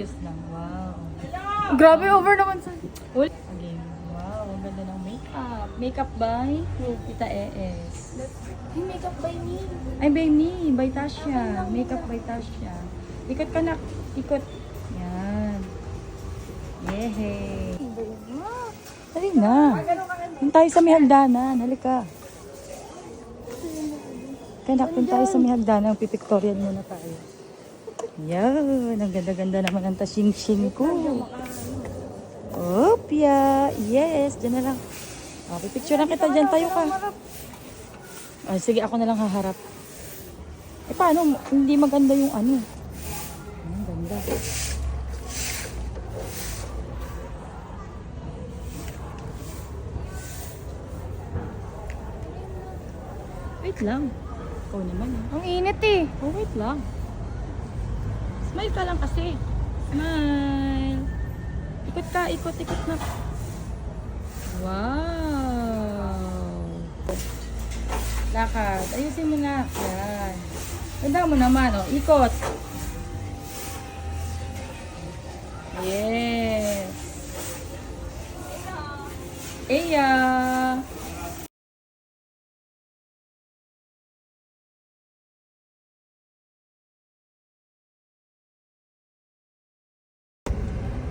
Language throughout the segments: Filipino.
kiss lang. Wow. Grabe, over naman sa... Ulit. Okay. Wow, ang ganda ng makeup. Makeup by Tita ES. Ay, makeup by me. Ay, by me. By Tasha. Makeup by Tasha. Ikot ka na. Ikot. Yan. Yehey. Dali na. Doon tayo sa may hagdanan. Halika. Kaya doon tayo sa may hagdanan. Pipictorial muna tayo. Yan. Ang ganda-ganda naman ang tasing-sing ko. Opya. Yes. Diyan na lang. Pipicture lang kita. Diyan tayo ka. Sige, ako na lang haharap. Paano? Hindi maganda yung ano. Ang ganda. Wait lang. Ikaw naman. Ang init eh. Oh, wait lang. Smile ka lang kasi. Smile. Ikot ka, ikot na. Wow. Lakad. Ayusin mo na. Yan. Ganda mo naman, oh. Ikot. Yes. Eya.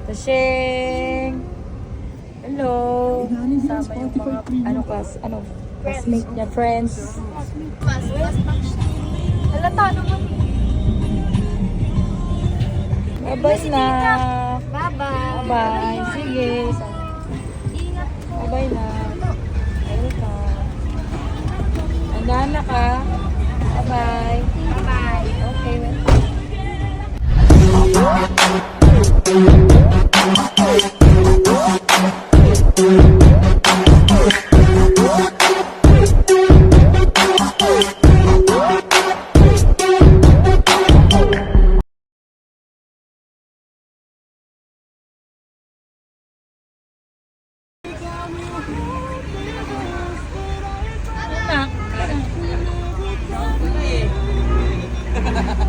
Tasheng! Hello! Sama yung mga, classmate niya, friends. Halata naman. Bye-bye na! Bye-bye. Bye-bye! Sige! Ingat po. Bye-bye na! Welcome! Andahan na ka! Bye-bye! Bye-bye. Okay, welcome!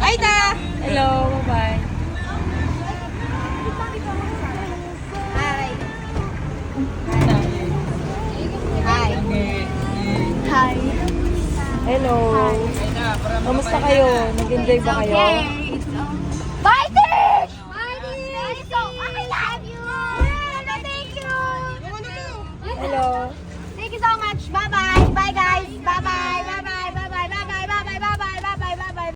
Aida! Hello! Bye-bye! Hi. Hi. Hi. Hello! Kamusta kayo? Nag-enjoy ba kayo? Bye, Tish! Bye, Tish! I love you! Thank you! Hello!